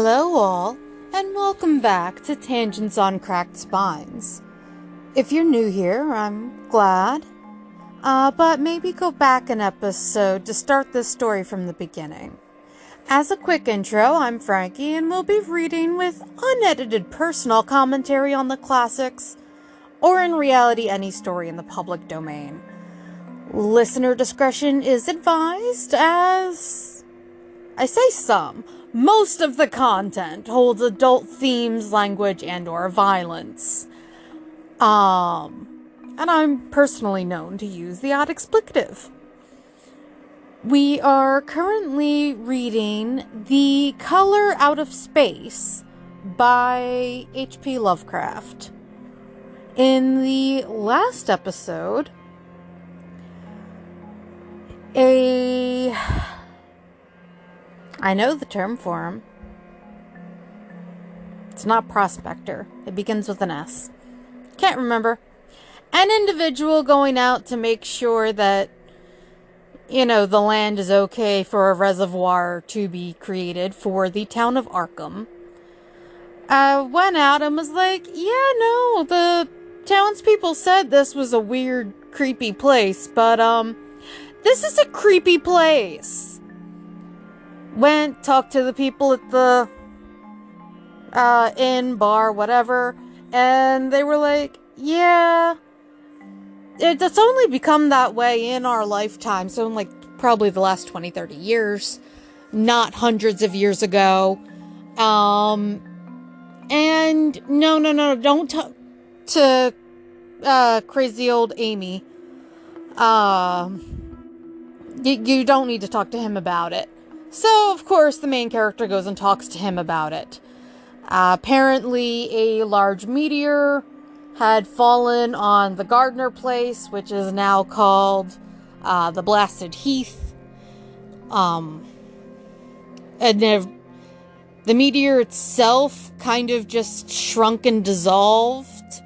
Hello all, and welcome back to Tangents on Cracked Spines. If you're new here, I'm glad. But maybe go back an episode to start this story from the beginning. As a quick intro, I'm Frankie, and we'll be reading with unedited personal commentary on the classics, or in reality, any story in the public domain. Listener discretion is advised, as I say most of the content holds adult themes, language, and/or violence. And I'm personally known to use the odd explicative. We are currently reading The Color Out of Space by H.P. Lovecraft. In the last episode, I know the term for him. It's not prospector. It begins with an S. Can't remember. An individual going out to make sure that, the land is okay for a reservoir to be created for the town of Arkham. Went out and was like, the townspeople said this was a weird, creepy place, but, this is a creepy place. Went, talked to the people at the inn, bar, whatever, and they were like, it's only become that way in our lifetime, so in probably the last 20, 30 years, not hundreds of years ago. And no, don't talk to crazy old Ammi. You don't need to talk to him about it. So, of course, the main character goes and talks to him about it. Apparently, a large meteor had fallen on the Gardner place, which is now called the Blasted Heath. And the meteor itself kind of just shrunk and dissolved,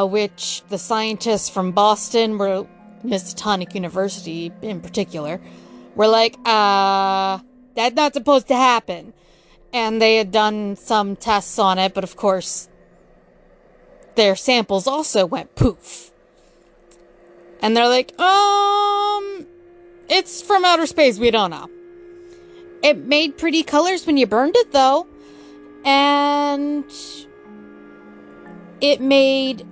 which the scientists from Boston, Miskatonic University in particular, were like, that's not supposed to happen. And they had done some tests on it, but of course, their samples also went poof. And they're like, it's from outer space, we don't know. It made pretty colors when you burned it, though. And it made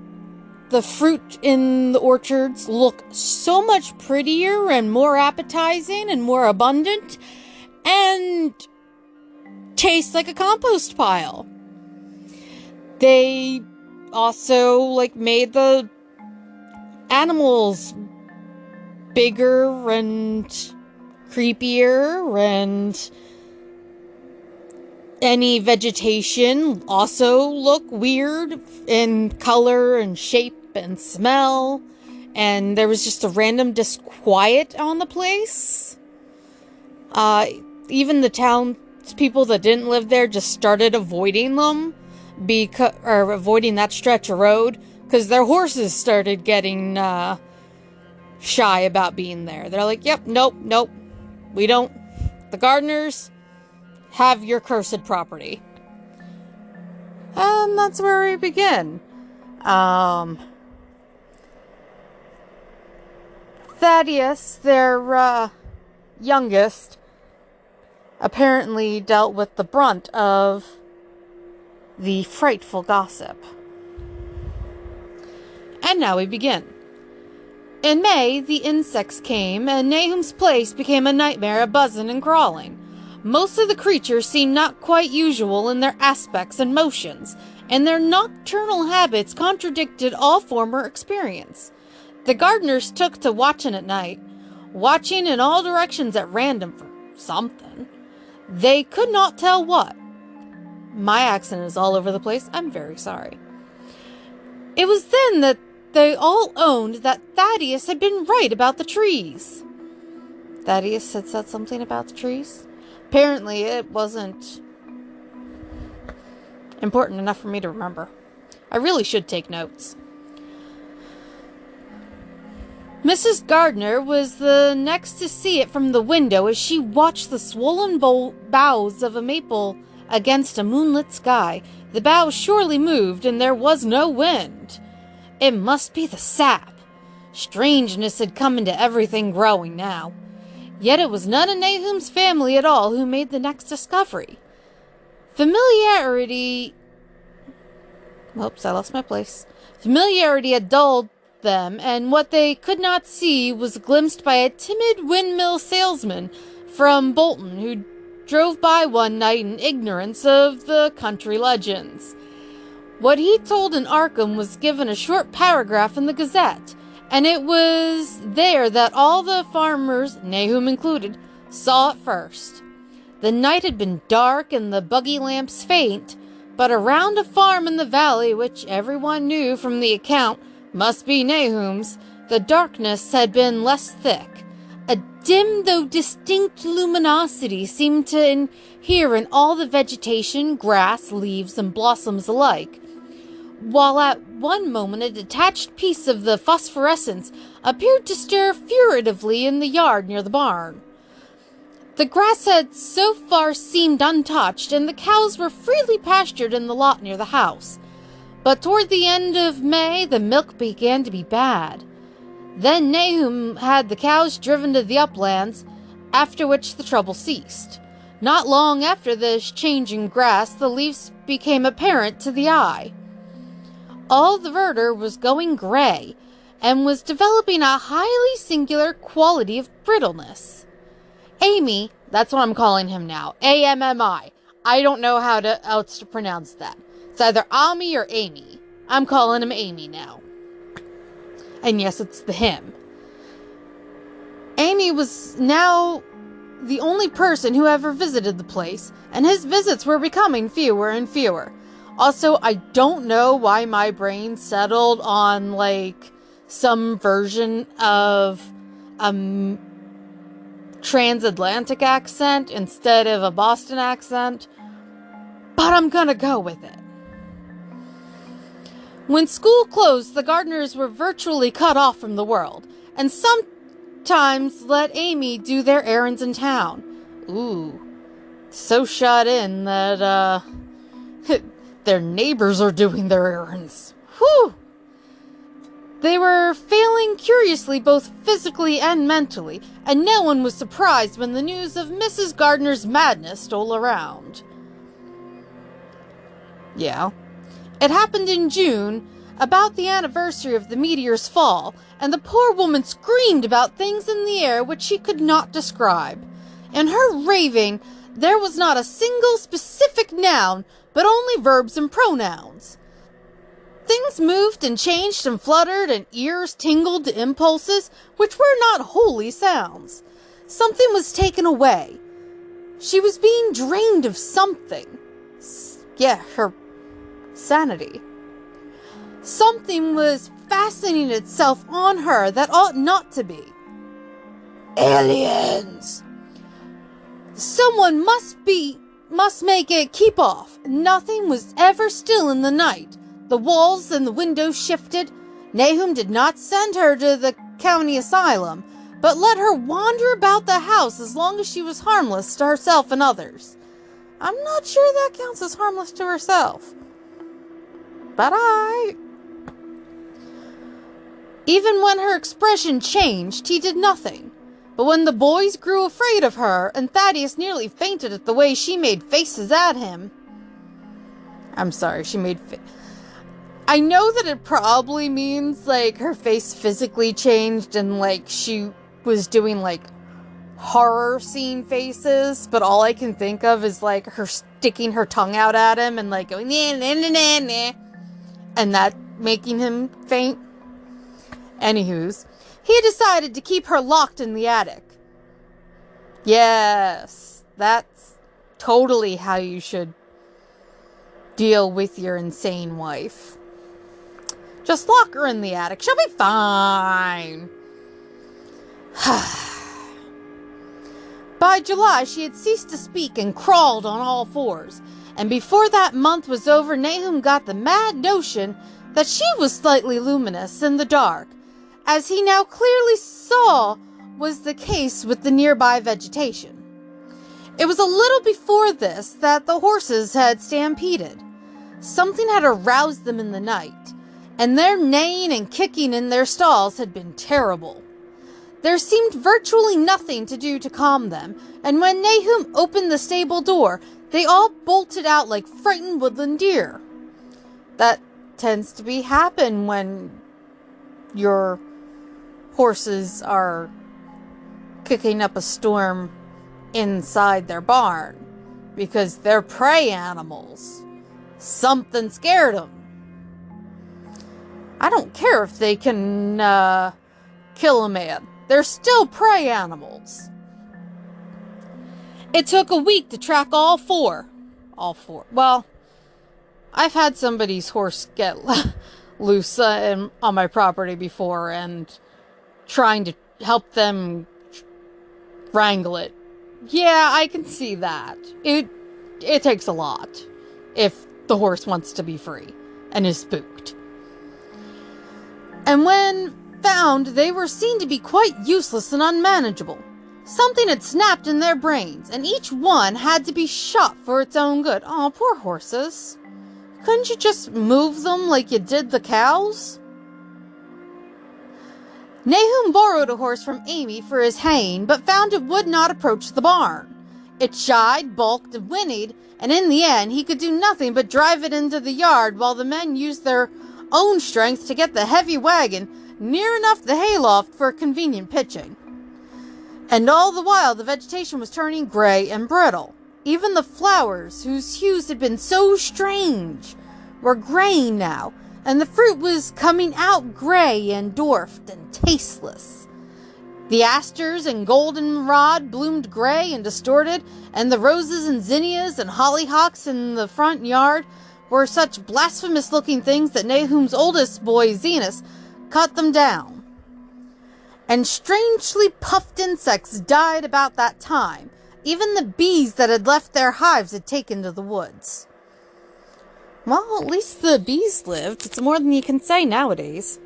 the fruit in the orchards look so much prettier and more appetizing and more abundant and taste like a compost pile. They also made the animals bigger and creepier, and any vegetation also look weird in color and shape and smell, and there was just a random disquiet on the place. Even the townspeople that didn't live there just started avoiding them, avoiding that stretch of road, because their horses started getting shy about being there. They're like, yep, nope, we don't. The Gardners have your cursed property. And that's where we begin. Thaddeus, their youngest, apparently dealt with the brunt of the frightful gossip. And now we begin. In May, the insects came, and Nahum's place became a nightmare of buzzing and crawling. Most of the creatures seemed not quite usual in their aspects and motions, and their nocturnal habits contradicted all former experience. The Gardners took to watching at night, watching in all directions at random for something. They could not tell what. My accent is all over the place. I'm very sorry. It was then that they all owned that Thaddeus had been right about the trees. Thaddeus had said something about the trees? Apparently, it wasn't important enough for me to remember. I really should take notes. Mrs. Gardner was the next to see it from the window as she watched the swollen boughs of a maple Against a moonlit sky, the boughs surely moved, and there was no wind. It must be the sap. Strangeness had come into everything growing now. Yet it was none of Nahum's family at all who made the next discovery. Familiarity... Oops, I lost my place. Familiarity had dulled them, and what they could not see was glimpsed by a timid windmill salesman from Bolton who drove by one night in ignorance of the country legends. What he told in Arkham was given a short paragraph in the Gazette, and it was there that all the farmers, Nahum included, saw it first. The night had been dark and the buggy lamps faint, but around a farm in the valley, which everyone knew from the account must be Nahum's, the darkness had been less thick. A dim though distinct luminosity seemed to inhere in all the vegetation, grass, leaves, and blossoms alike, while at one moment a detached piece of the phosphorescence appeared to stir furtively in the yard near the barn. The grass had so far seemed untouched, and the cows were freely pastured in the lot near the house. But toward the end of May, the milk began to be bad. Then Nahum had the cows driven to the uplands, after which the trouble ceased. Not long after this change in grass, the leaves became apparent to the eye. All the verdure was going gray, and was developing a highly singular quality of brittleness. Ammi, that's what I'm calling him now, Ammi. I don't know how else to pronounce that. It's either Ammi or Ammi. I'm calling him Ammi now. And yes, it's the him. Ammi was now the only person who ever visited the place, and his visits were becoming fewer and fewer. Also, I don't know why my brain settled on, like, some version of a transatlantic accent instead of a Boston accent, but I'm gonna go with it. When school closed, the Gardners were virtually cut off from the world, and sometimes let Ammi do their errands in town. Ooh, so shut in that, their neighbors are doing their errands. Whew! They were failing curiously both physically and mentally, and no one was surprised when the news of Mrs. Gardner's madness stole around. Yeah. It happened in June, about the anniversary of the meteor's fall, and the poor woman screamed about things in the air which she could not describe. In her raving, there was not a single specific noun, but only verbs and pronouns. Things moved and changed and fluttered, and ears tingled to impulses which were not wholly sounds. Something was taken away. She was being drained of something. Her sanity. Something was fastening itself on her that ought not to be. Aliens! Someone must make it keep off. Nothing was ever still in the night. The walls and the windows shifted. Nahum did not send her to the county asylum, but let her wander about the house as long as she was harmless to herself and others. I'm not sure that counts as harmless to herself. But Even when her expression changed, he did nothing. But when the boys grew afraid of her, and Thaddeus nearly fainted at the way she made faces at him... I'm sorry, I know that it probably means, like, her face physically changed and, like, she was doing, like, horror scene faces, but all I can think of is, like, her sticking her tongue out at him and, like, going, nah, nah, nah, nah, nah, and that making him faint. Anywho's, he decided to keep her locked in the attic. Yes, that's totally how you should deal with your insane wife. Just lock her in the attic. She'll be fine. By July, she had ceased to speak and crawled on all fours. And before that month was over, Nahum got the mad notion that she was slightly luminous in the dark, as he now clearly saw was the case with the nearby vegetation. It was a little before this that the horses had stampeded. Something had aroused them in the night, and their neighing and kicking in their stalls had been terrible. There seemed virtually nothing to do to calm them, and when Nahum opened the stable door, they all bolted out like frightened woodland deer. That tends to happen when your horses are kicking up a storm inside their barn, because they're prey animals. Something scared them. I don't care if they can kill a man. They're still prey animals. It took a week to track all four. Well, I've had somebody's horse get loose on my property before, and trying to help them wrangle it. Yeah, I can see that. It takes a lot if the horse wants to be free and is spooked. And when found, they were seen to be quite useless and unmanageable. Something had snapped in their brains, and each one had to be shot for its own good. Oh, poor horses. Couldn't you just move them like you did the cows? Nahum borrowed a horse from Ammi for his haying, but found it would not approach the barn. It shied, balked, and whinnied, and in the end he could do nothing but drive it into the yard while the men used their own strength to get the heavy wagon near enough the hayloft for convenient pitching. And all the while the vegetation was turning gray and brittle. Even the flowers, whose hues had been so strange, were graying now, and the fruit was coming out gray and dwarfed and tasteless. The asters and goldenrod bloomed gray and distorted, and the roses and zinnias and hollyhocks in the front yard were such blasphemous-looking things that Nahum's oldest boy, Zenas, cut them down. And strangely puffed insects died about that time. Even the bees that had left their hives had taken to the woods. Well, at least the bees lived. It's more than you can say nowadays.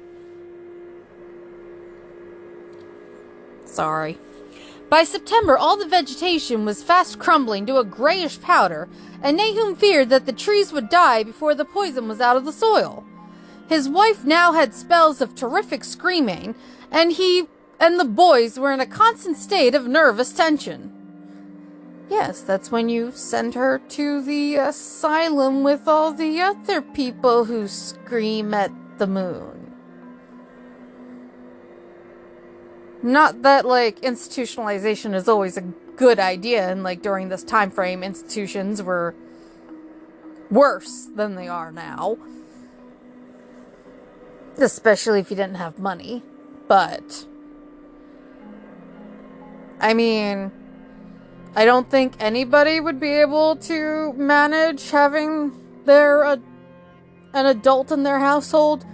Sorry. By September, all the vegetation was fast crumbling to a grayish powder, and Nahum feared that the trees would die before the poison was out of the soil. His wife now had spells of terrific screaming, and he and the boys were in a constant state of nervous tension. Yes, that's when you send her to the asylum with all the other people who scream at the moon. Not that, institutionalization is always a good idea, and, during this time frame, institutions were worse than they are now. Especially if you didn't have money. But, I mean, I don't think anybody would be able to manage having an adult in their household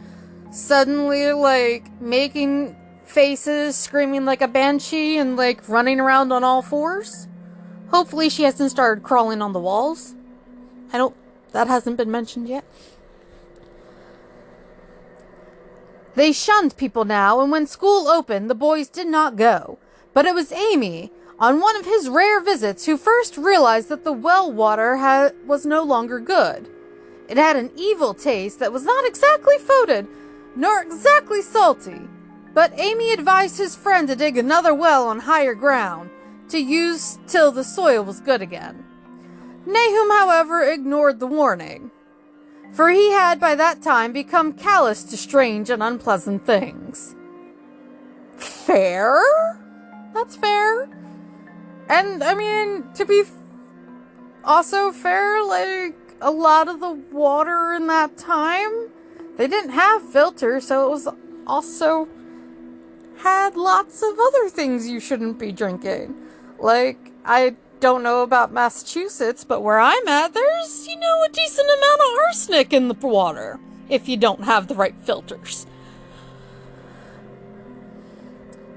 suddenly, making faces, screaming like a banshee, and, running around on all fours. Hopefully she hasn't started crawling on the walls. That hasn't been mentioned yet. They shunned people now, and when school opened, the boys did not go. But it was Ammi, on one of his rare visits, who first realized that the well water was no longer good. It had an evil taste that was not exactly fetid, nor exactly salty. But Ammi advised his friend to dig another well on higher ground, to use till the soil was good again. Nahum, however, ignored the warning, for he had by that time become callous to strange and unpleasant things. Fair? That's fair. And, I mean, to be also fair, a lot of the water in that time, they didn't have filters, so it was also had lots of other things you shouldn't be drinking. I don't know about Massachusetts, but where I'm at, there's, a decent amount of arsenic in the water, if you don't have the right filters.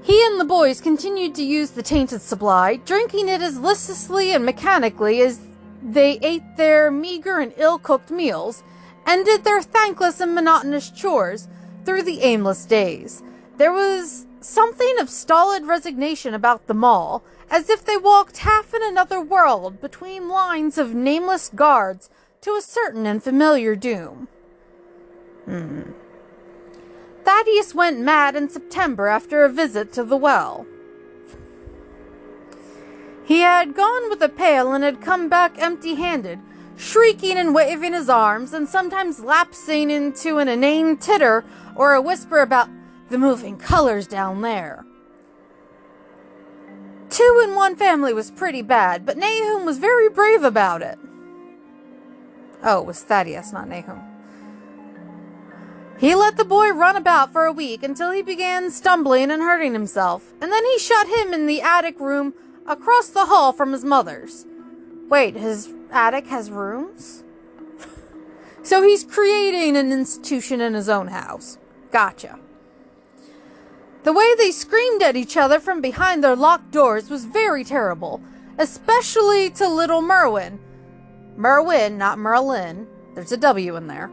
He and the boys continued to use the tainted supply, drinking it as listlessly and mechanically as they ate their meager and ill-cooked meals, and did their thankless and monotonous chores through the aimless days. There was something of stolid resignation about them all, as if they walked half in another world between lines of nameless guards to a certain and familiar doom. Thaddeus went mad in September after a visit to the well. He had gone with a pail and had come back empty-handed, shrieking and waving his arms, and sometimes lapsing into an inane titter or a whisper about the moving colors down there. 2 in 1 family was pretty bad, but Nahum was very brave about it. Oh, it was Thaddeus, not Nahum. He let the boy run about for a week until he began stumbling and hurting himself, and then he shut him in the attic room across the hall from his mother's. Wait, his attic has rooms? So he's creating an institution in his own house. Gotcha. The way they screamed at each other from behind their locked doors was very terrible, especially to little Merwin. Merwin, not Merlin. There's a W in there.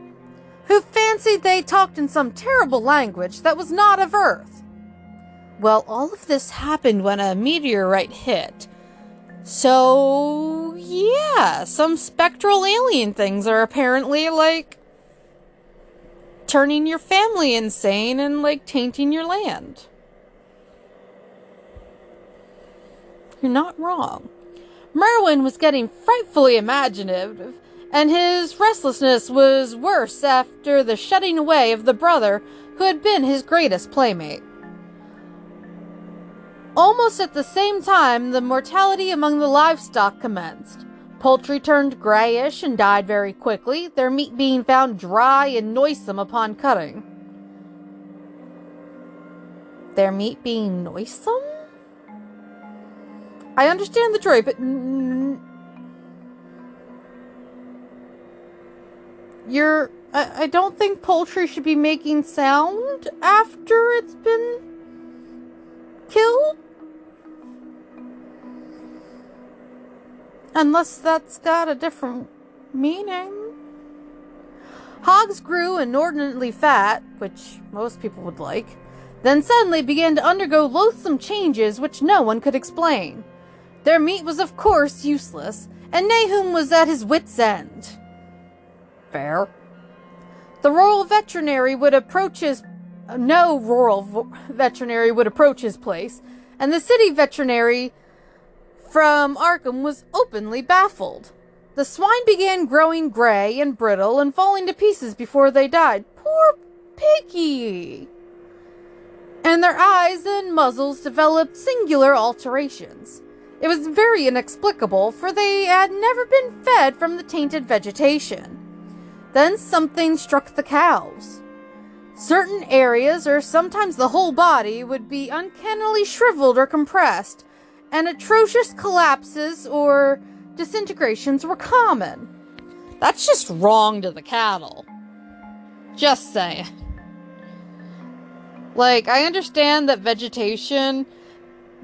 Who fancied they talked in some terrible language that was not of Earth. Well, all of this happened when a meteorite hit. So, yeah, some spectral alien things are apparently, turning your family insane and, tainting your land. You're not wrong. Merwin was getting frightfully imaginative, and his restlessness was worse after the shutting away of the brother who had been his greatest playmate. Almost at the same time, the mortality among the livestock commenced. Poultry turned grayish and died very quickly, their meat being found dry and noisome upon cutting. Their meat being noisome? I understand the droid, but I don't think poultry should be making sound after it's been killed. Unless that's got a different meaning. Hogs grew inordinately fat, which most people would like, then suddenly began to undergo loathsome changes which no one could explain. Their meat was of course useless, and Nahum was at his wit's end. Fair. The rural veterinary would approach his... No rural veterinary would approach his place, and the city veterinary from Arkham was openly baffled. The swine began growing gray and brittle and falling to pieces before they died. Poor piggy! And their eyes and muzzles developed singular alterations. It was very inexplicable, for they had never been fed from the tainted vegetation. Then something struck the cows. Certain areas, or sometimes the whole body, would be uncannily shriveled or compressed, and atrocious collapses or disintegrations were common. That's just wrong to the cattle. Just saying. I understand that vegetation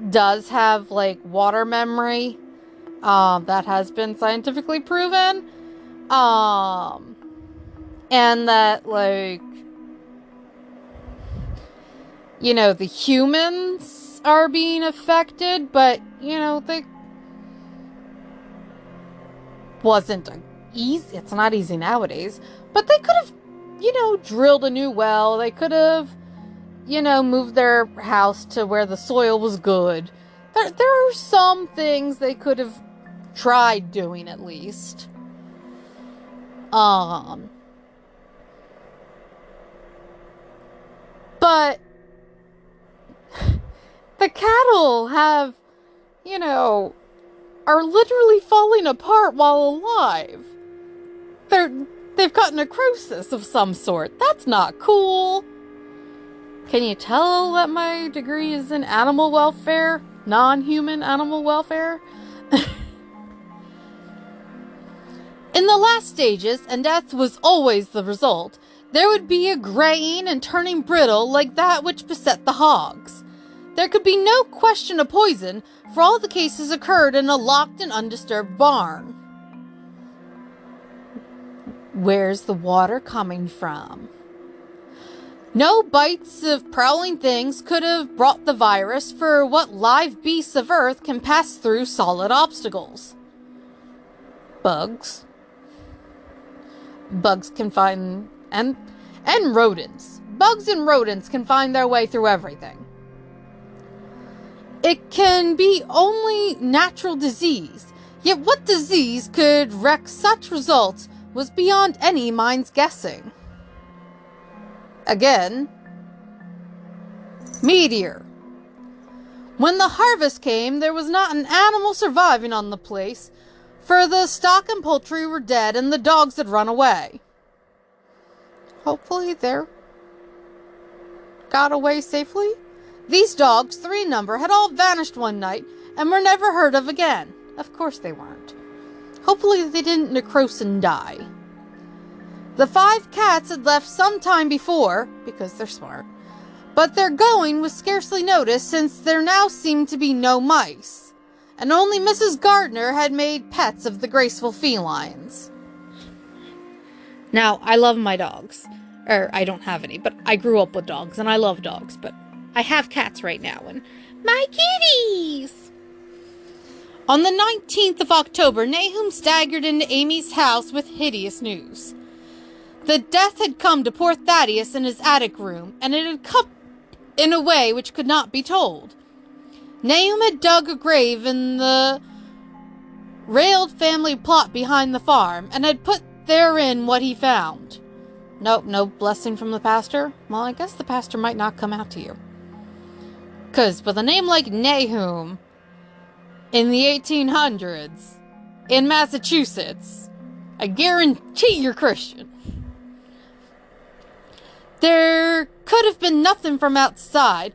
does have, water memory. That has been scientifically proven. And that, the humans are being affected, but, they wasn't easy. It's not easy nowadays, but they could have, drilled a new well. They could have, moved their house to where the soil was good. There are some things they could have tried doing at least. But the cattle have, are literally falling apart while alive. They've got necrosis of some sort. That's not cool. Can you tell that my degree is in animal welfare? Non-human animal welfare? In the last stages, and death was always the result, there would be a graying and turning brittle like that which beset the hogs. There could be no question of poison, for all the cases occurred in a locked and undisturbed barn. Where's the water coming from? No bites of prowling things could have brought the virus, for what live beasts of Earth can pass through solid obstacles? Bugs. Bugs can find... and rodents. Bugs and rodents can find their way through everything. It can be only natural disease, yet what disease could wreak such results was beyond any mind's guessing. Again, meteor. When the harvest came, there was not an animal surviving on the place, for the stock and poultry were dead and the dogs had run away. Hopefully they got away safely. These dogs, 3 in number, had all vanished one night and were never heard of again. Of course they weren't. Hopefully they didn't necrose and die. The 5 cats had left some time before, because they're smart, but their going was scarcely noticed since there now seemed to be no mice, and only Mrs. Gardner had made pets of the graceful felines. Now, I love my dogs. I don't have any, but I grew up with dogs, and I love dogs, but I have cats right now, and my kitties! On the 19th of October, Nahum staggered into Amy's house with hideous news. The death had come to poor Thaddeus in his attic room, and it had come in a way which could not be told. Nahum had dug a grave in the railed family plot behind the farm, and had put therein what he found. No blessing from the pastor? Well, I guess the pastor might not come out to you. 'Cause with a name like Nahum, in the 1800s, in Massachusetts, I guarantee you're Christian. There could have been nothing from outside,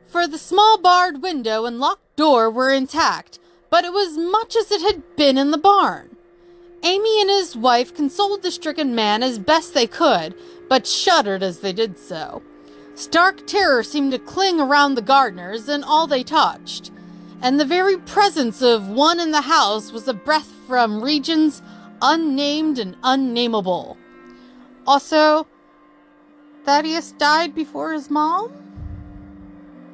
for the small barred window and locked door were intact, but it was much as it had been in the barn. Ammi and his wife consoled the stricken man as best they could, but shuddered as they did so. Stark terror seemed to cling around the Gardners and all they touched, and the very presence of one in the house was a breath from regions unnamed and unnameable. Also, Thaddeus died before his mom?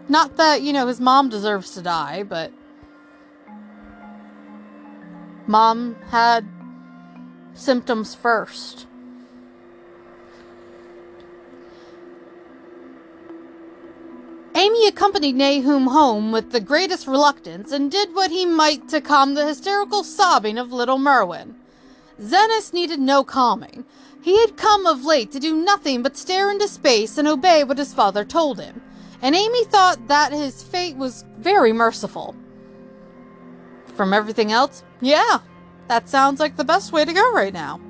Not that, his mom deserves to die, but Mom had symptoms first. Ammi accompanied Nahum home with the greatest reluctance and did what he might to calm the hysterical sobbing of little Merwin. Zenas needed no calming. He had come of late to do nothing but stare into space and obey what his father told him, and Ammi thought that his fate was very merciful. From everything else, yeah, that sounds like the best way to go right now.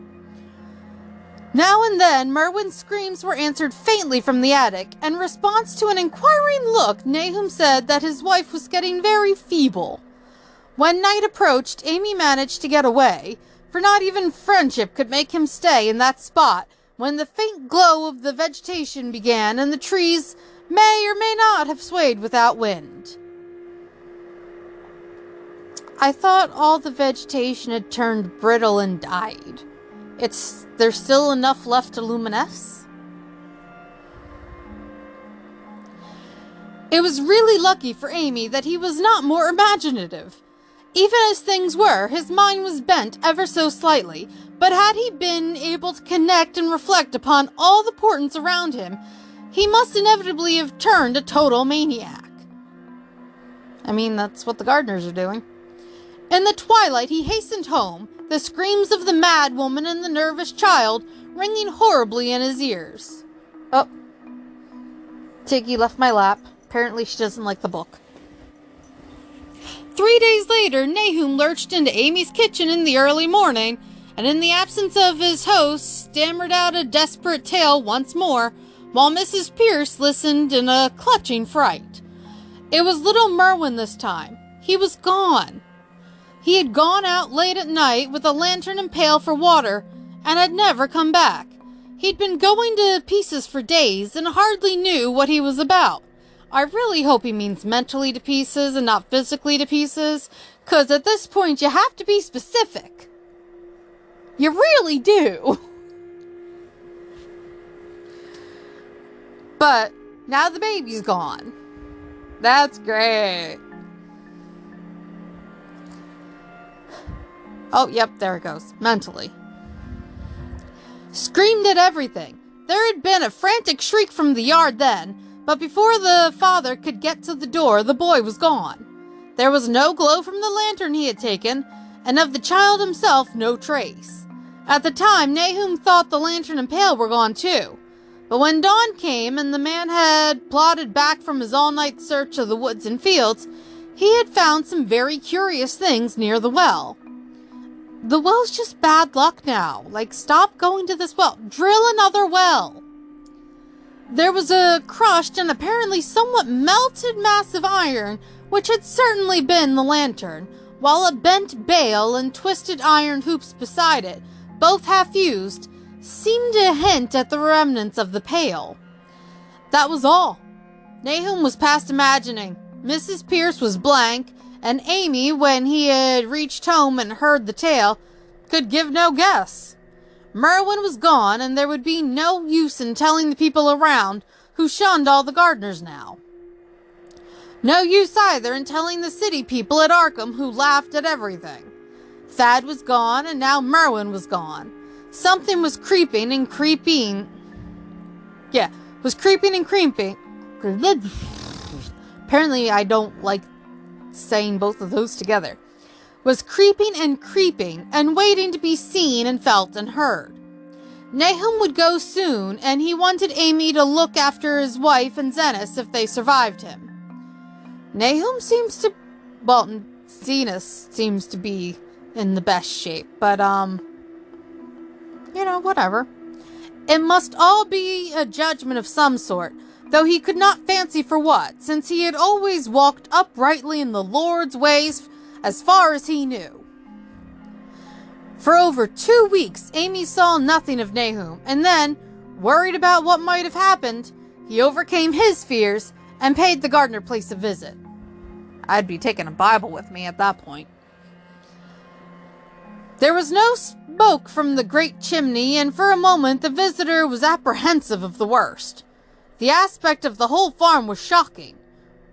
Now and then, Merwin's screams were answered faintly from the attic, and in response to an inquiring look, Nahum said that his wife was getting very feeble. When night approached, Ammi managed to get away, for not even friendship could make him stay in that spot when the faint glow of the vegetation began and the trees may or may not have swayed without wind. I thought all the vegetation had turned brittle and died. There's still enough left to luminesce? It was really lucky for Ammi that he was not more imaginative. Even as things were, his mind was bent ever so slightly, but had he been able to connect and reflect upon all the portents around him, he must inevitably have turned a total maniac. I mean, that's what the Gardners are doing. In the twilight, he hastened home, the screams of the mad woman and the nervous child ringing horribly in his ears. Oh, Tiggy left my lap. Apparently she doesn't like the book. 3 days later, Nahum lurched into Ammi's kitchen in the early morning, and in the absence of his host, stammered out a desperate tale once more, while Mrs. Pierce listened in a clutching fright. It was little Merwin this time. He was gone. He had gone out late at night with a lantern and pail for water, and had never come back. He'd been going to pieces for days, and hardly knew what he was about. I really hope he means mentally to pieces and not physically to pieces, 'cause at this point you have to be specific. You really do. But now the baby's gone. That's great. Oh, yep, there it goes. Mentally. Screamed at everything. There had been a frantic shriek from the yard then, but before the father could get to the door, the boy was gone. There was no glow from the lantern he had taken, and of the child himself no trace. At the time, Nahum thought the lantern and pail were gone too. But when dawn came and the man had plodded back from his all-night search of the woods and fields, he had found some very curious things near the well. The well's just bad luck now. Like, stop going to this well. Drill another well. There was a crushed and apparently somewhat melted mass of iron, which had certainly been the lantern, while a bent bale and twisted iron hoops beside it, both half-used, seemed to hint at the remnants of the pail. That was all. Nahum was past imagining. Mrs. Pierce was blank, and Ammi, when he had reached home and heard the tale, could give no guess. Merwin was gone, and there would be no use in telling the people around, who shunned all the Gardners now. No use either in telling the city people at Arkham, who laughed at everything. Thad was gone, and now Merwin was gone. Something was creeping and creeping. Yeah, was creeping and creeping. Apparently, I don't like saying both of those together. Was creeping and waiting to be seen and felt and heard. Nahum would go soon, and he wanted Ammi to look after his wife and Zenas if they survived him. Nahum seems to, well, Zenas seems to be in the best shape, but, you know, whatever. It must all be a judgment of some sort, though he could not fancy for what, since he had always walked uprightly in the Lord's ways as far as he knew. For over 2 weeks, Ammi saw nothing of Nahum, and then, worried about what might have happened, he overcame his fears and paid the Gardner place a visit. I'd be taking a Bible with me at that point. There was no smoke from the great chimney, and for a moment the visitor was apprehensive of the worst. The aspect of the whole farm was shocking.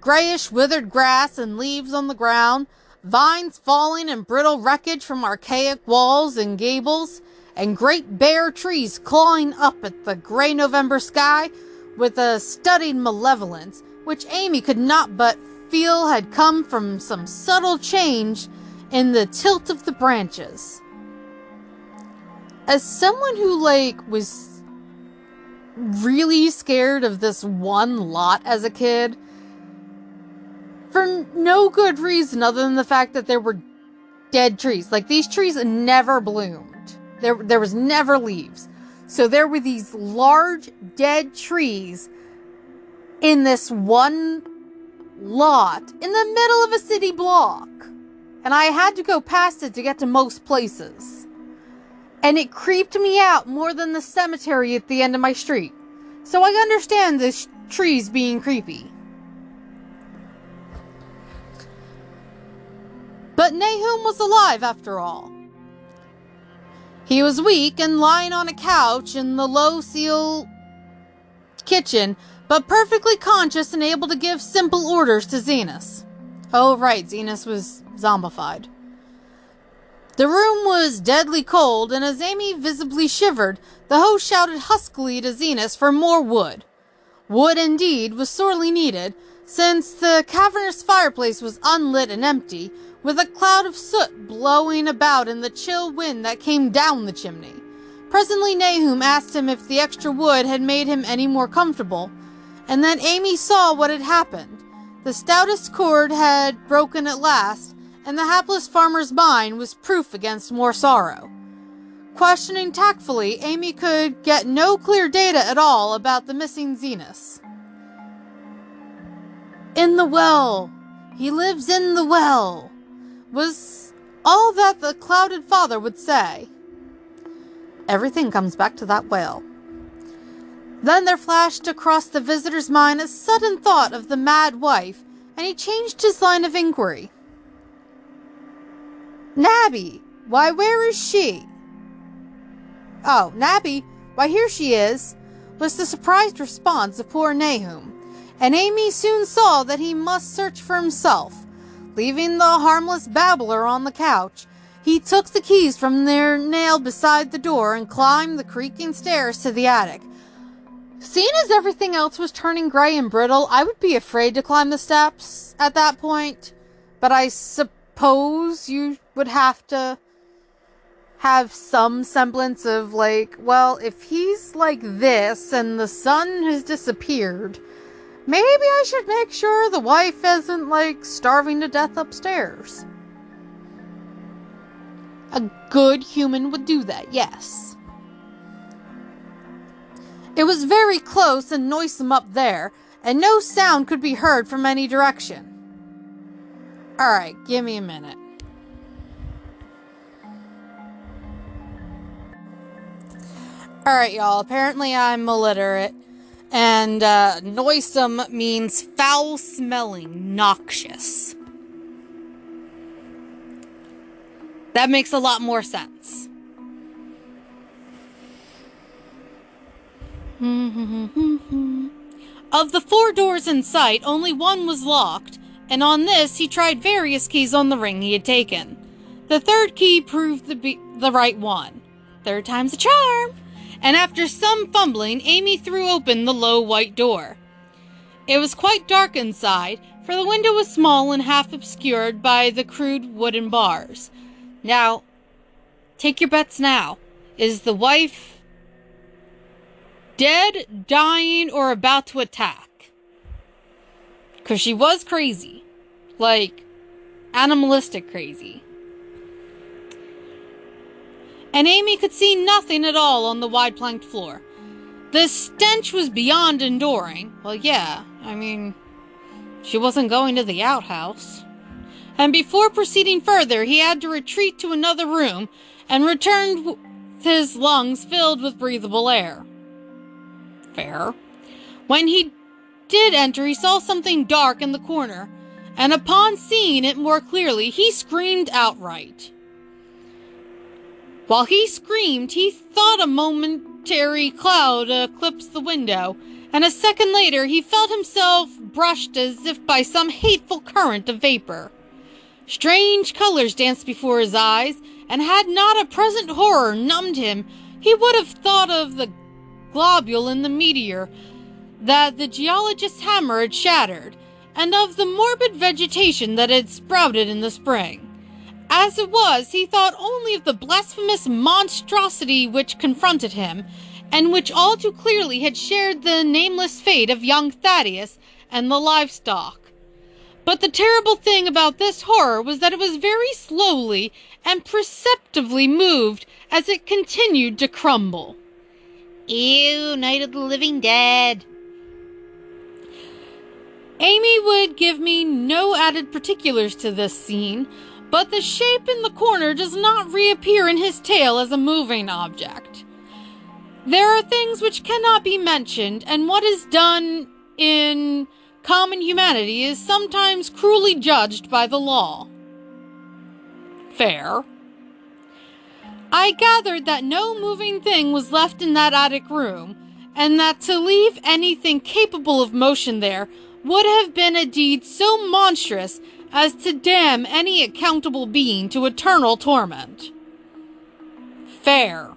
Grayish, withered grass and leaves on the ground, vines falling and brittle wreckage from archaic walls and gables, and great bare trees clawing up at the gray November sky with a studied malevolence, which Ammi could not but feel had come from some subtle change in the tilt of the branches. As someone who, was really scared of this one lot as a kid, for no good reason other than the fact that there were dead trees. These trees never bloomed. There was never leaves. So there were these large dead trees in this one lot in the middle of a city block. And I had to go past it to get to most places. And it creeped me out more than the cemetery at the end of my street. So I understand the trees being creepy. But Nahum was alive after all. He was weak and lying on a couch in the low-ceiled kitchen, but perfectly conscious and able to give simple orders to Zenas. Oh, right, Zenas was zombified. The room was deadly cold, and as Ammi visibly shivered, the host shouted huskily to Zenas for more wood. Wood, indeed, was sorely needed, since the cavernous fireplace was unlit and empty, with a cloud of soot blowing about in the chill wind that came down the chimney. Presently Nahum asked him if the extra wood had made him any more comfortable, and then Ammi saw what had happened. The stoutest cord had broken at last, and the hapless farmer's mind was proof against more sorrow. Questioning tactfully, Ammi could get no clear data at all about the missing Zenas. "In the well. He lives in the well," was all that the clouded father would say. Everything comes back to that well. Then there flashed across the visitor's mind a sudden thought of the mad wife, and he changed his line of inquiry. "Nabby, why, where is she?" "Oh, Nabby, why, here she is. was the surprised response of poor Nahum, and Ammi soon saw that he must search for himself. Leaving the harmless babbler on the couch, he took the keys from their nail beside the door and climbed the creaking stairs to the attic. Seeing as everything else was turning gray and brittle, I would be afraid to climb the steps at that point. But I suppose you would have to have some semblance of, like, well, if he's like this and the sun has disappeared, maybe I should make sure the wife isn't, like, starving to death upstairs. A good human would do that, yes. It was very close and noisome up there, and no sound could be heard from any direction. Alright, give me a minute. Alright, y'all, apparently I'm illiterate, and noisome means foul-smelling, noxious. That makes a lot more sense. Of the 4 doors in sight, only one was locked, and on this he tried various keys on the ring he had taken. The 3rd key proved to be the right one. 3rd time's a charm! And after some fumbling, Ammi threw open the low white door. It was quite dark inside, for the window was small and half obscured by the crude wooden bars. Now, take your bets now. Is the wife dead, dying, or about to attack? Because she was crazy. Like, animalistic crazy. And Ammi could see nothing at all on the wide planked floor. The stench was beyond enduring. Well, yeah, I mean, she wasn't going to the outhouse. And before proceeding further, he had to retreat to another room and returned with his lungs filled with breathable air. Fair. When he did enter, he saw something dark in the corner, and upon seeing it more clearly, he screamed outright. While he screamed, he thought a momentary cloud eclipsed the window, and a second later he felt himself brushed as if by some hateful current of vapor. Strange colors danced before his eyes, and had not a present horror numbed him, he would have thought of the globule in the meteor that the geologist's hammer had shattered, and of the morbid vegetation that had sprouted in the spring. As it was, he thought only of the blasphemous monstrosity which confronted him, and which all too clearly had shared the nameless fate of young Thaddeus and the livestock. But the terrible thing about this horror was that it was very slowly and perceptibly moved as it continued to crumble. Ew, Night of the Living Dead. Ammi would give me no added particulars to this scene, but the shape in the corner does not reappear in his tale as a moving object. There are things which cannot be mentioned, and what is done in common humanity is sometimes cruelly judged by the law. Fair. I gathered that no moving thing was left in that attic room, and that to leave anything capable of motion there would have been a deed so monstrous as to damn any accountable being to eternal torment. Fair.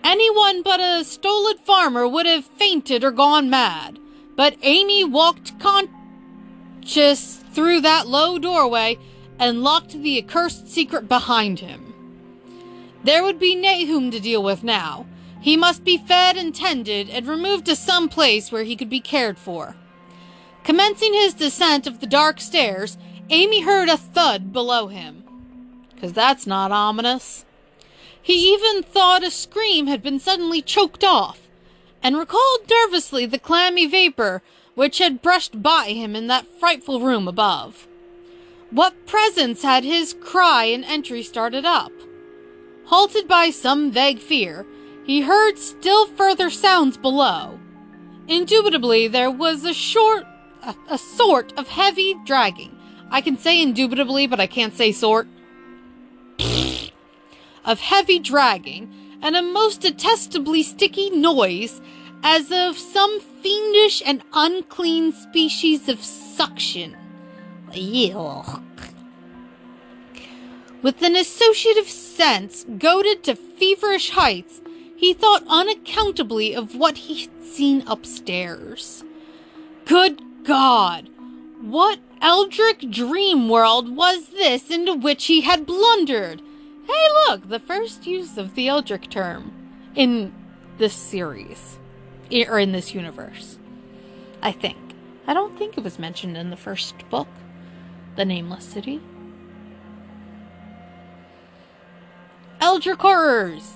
Anyone but a stolid farmer would have fainted or gone mad, but Ammi walked conscious through that low doorway and locked the accursed secret behind him. There would be Nahum to deal with now. He must be fed and tended and removed to some place where he could be cared for. Commencing his descent of the dark stairs, Ammi heard a thud below him. 'Cause that's not ominous. He even thought a scream had been suddenly choked off, and recalled nervously the clammy vapor which had brushed by him in that frightful room above. What presence had his cry and entry started up? Halted by some vague fear, he heard still further sounds below. Indubitably, there was a sort of heavy dragging. I can say indubitably, but I can't say sort. Of heavy dragging, and a most detestably sticky noise, as of some fiendish and unclean species of suction. Ew. With an associative sense goaded to feverish heights, he thought unaccountably of what he had seen upstairs. Good God! What eldritch dream world was this into which he had blundered? Hey look, the first use of the eldritch term in this series, or in this universe, I think. I don't think it was mentioned in the first book, The Nameless City. Eldritch horrors!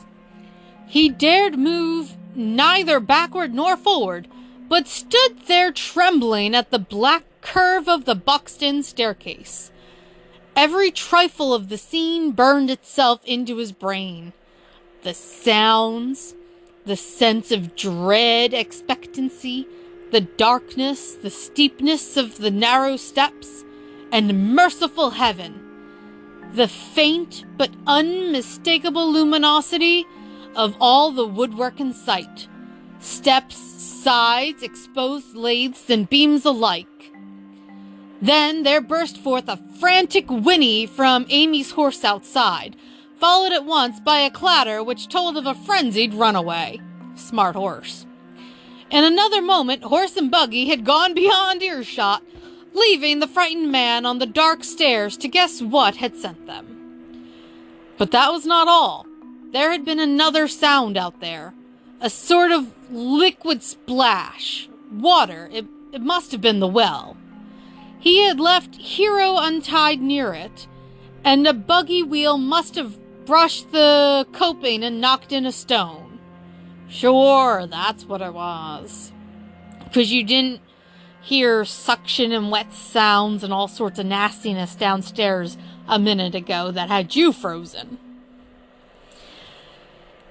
He dared move neither backward nor forward, but stood there trembling at the black curve of the Buxton staircase. Every trifle of the scene burned itself into his brain. The sounds, the sense of dread expectancy, the darkness, the steepness of the narrow steps, and merciful heaven. The faint but unmistakable luminosity of all the woodwork in sight. Steps, sides, exposed laths, and beams alike. Then there burst forth a frantic whinny from Ammi's horse outside, followed at once by a clatter which told of a frenzied runaway. Smart horse. In another moment, horse and buggy had gone beyond earshot, leaving the frightened man on the dark stairs to guess what had sent them. But that was not all. There had been another sound out there. A sort of liquid splash. Water. It must have been the well. He had left Hero untied near it, and a buggy wheel must have brushed the coping and knocked in a stone. Sure, that's what it was. Because you didn't hear suction and wet sounds and all sorts of nastiness downstairs a minute ago that had you frozen.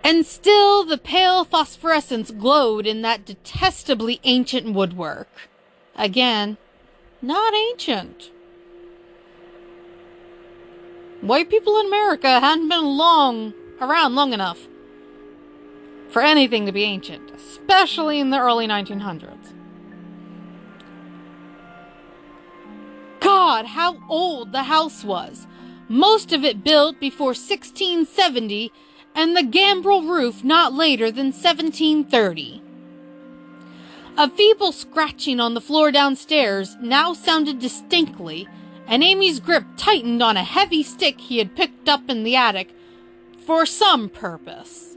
And still the pale phosphorescence glowed in that detestably ancient woodwork. Again, not ancient. White people in America hadn't been around long enough for anything to be ancient, especially in the early 1900s. God, how old the house was. Most of it built before 1670, and the gambrel roof not later than 1730. A feeble scratching on the floor downstairs now sounded distinctly, and Ammi's grip tightened on a heavy stick he had picked up in the attic for some purpose.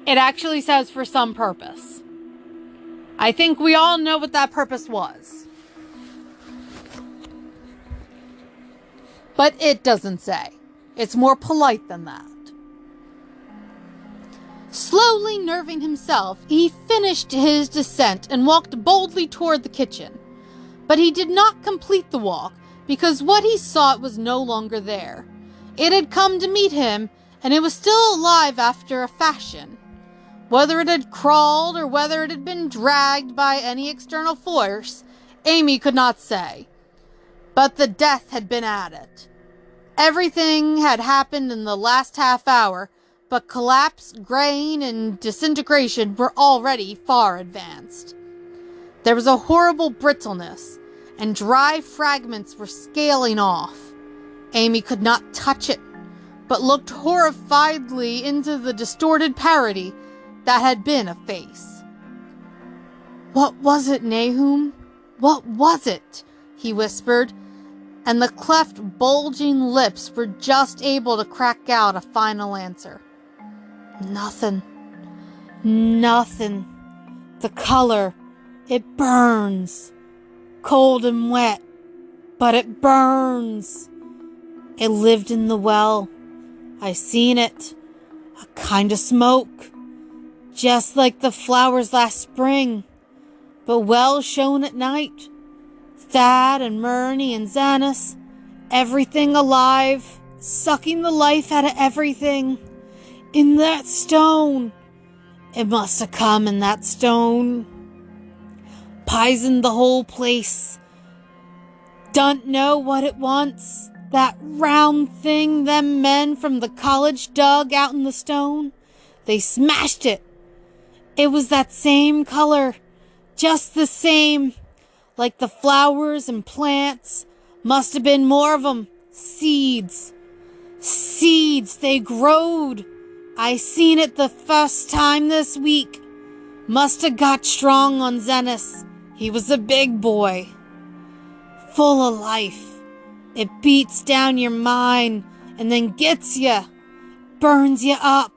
It actually says for some purpose. I think we all know what that purpose was. But it doesn't say. It's more polite than that. Slowly nerving himself, he finished his descent and walked boldly toward the kitchen. But he did not complete the walk, because what he sought was no longer there. It had come to meet him, and it was still alive after a fashion. Whether it had crawled or whether it had been dragged by any external force, Ammi could not say. But the death had been at it. Everything had happened in the last half hour, but collapse, graying, and disintegration were already far advanced. There was a horrible brittleness, and dry fragments were scaling off. Ammi could not touch it, but looked horrifiedly into the distorted parody that had been a face. "What was it, Nahum? What was it?" he whispered, and the cleft, bulging lips were just able to crack out a final answer. "Nothing. Nothing. The color, it burns. Cold and wet, but it burns. It lived in the well. I seen it. A kind of smoke. Just like the flowers last spring. But well shown at night. Thad and Murney and Xanus. Everything alive. Sucking the life out of everything. In that stone. It must have come in that stone. Poisoned the whole place. Don't know what it wants. That round thing them men from the college dug out in the stone. They smashed it. It was that same color. Just the same. Like the flowers and plants. Must have been more of them. Seeds. Seeds. They growed. I seen it the first time this week. Must have got strong on Zenos. He was a big boy. Full of life. It beats down your mind and then gets you. Burns you up.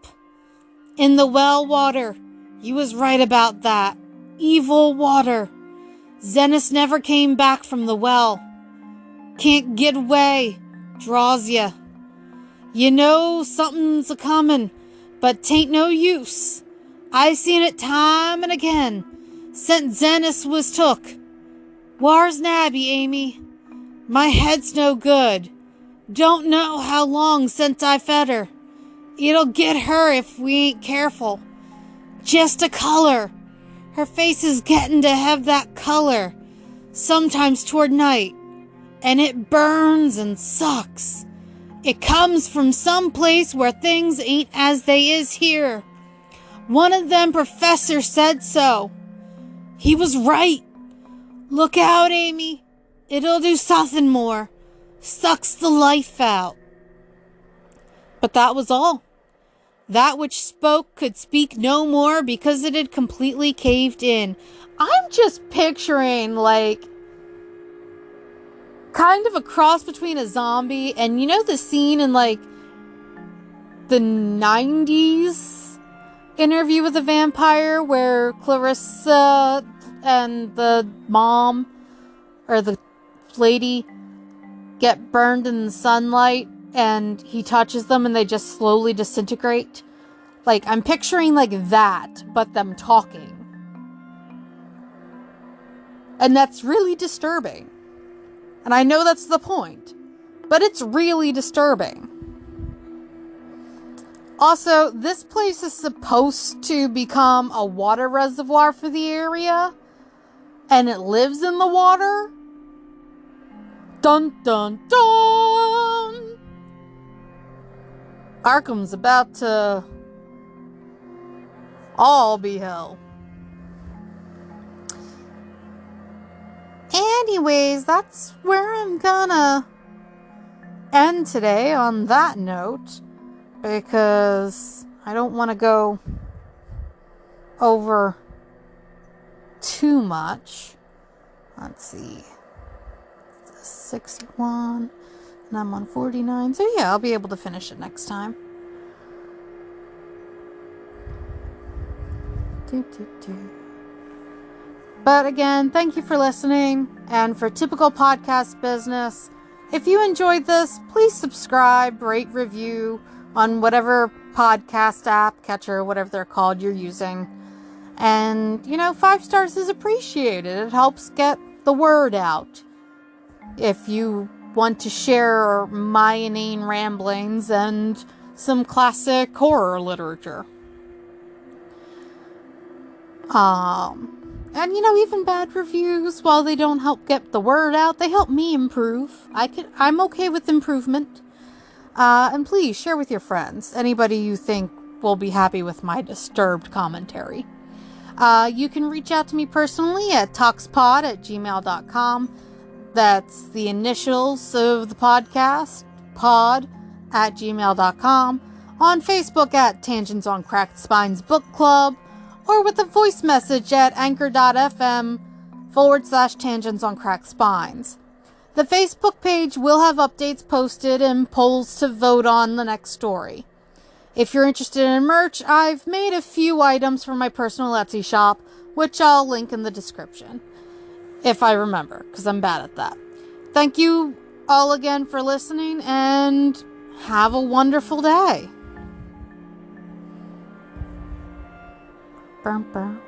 In the well water. You was right about that. Evil water. Zenos never came back from the well. Can't get away. Draws you. You know something's a-comin', but 'tain't no use. I seen it time and again. Since Zenos was took. Whar's Nabby, Ammi? My head's no good. Don't know how long since I fed her. It'll get her if we ain't careful. Just a color. Her face is getting to have that color. Sometimes toward night. And it burns and sucks. It comes from some place where things ain't as they is here. One of them professors said so. He was right. Look out, Ammi. It'll do something more. Sucks the life out. But that was all. That which spoke could speak no more because it had completely caved in. I'm just picturing, like, kind of a cross between a zombie and, you know, the scene in, like, the 90s Interview with a Vampire where Clarissa and the mom, or the lady, get burned in the sunlight and he touches them and they just slowly disintegrate. Like, I'm picturing like that, but them talking. And that's really disturbing. And I know that's the point, but it's really disturbing. Also, this place is supposed to become a water reservoir for the area, and it lives in the water. Dun dun dun! Arkham's about to all be hell. Anyways, that's where I'm gonna end today on that note, because I don't want to go over too much. Let's see. 61 and I'm on 49. So yeah, I'll be able to finish it next time. But again, thank you for listening. And for typical podcast business, if you enjoyed this, please subscribe, rate, review on whatever podcast app, catcher, whatever they're called you're using. And, 5 stars is appreciated. It helps get the word out. If you want to share my inane ramblings and some classic horror literature. And even bad reviews, while they don't help get the word out, they help me improve. I'm okay with improvement. And please share with your friends. Anybody you think will be happy with my disturbed commentary. You can reach out to me personally at tocspod@gmail.com. That's the initials of the podcast, pod@gmail.com. On Facebook at Tangents on Cracked Spines Book Club, or with a voice message at anchor.fm/Tangents on Cracked Spines. The Facebook page will have updates posted and polls to vote on the next story. If you're interested in merch, I've made a few items for my personal Etsy shop, which I'll link in the description. If I remember, because I'm bad at that. Thank you all again for listening, and have a wonderful day. Bum, bum.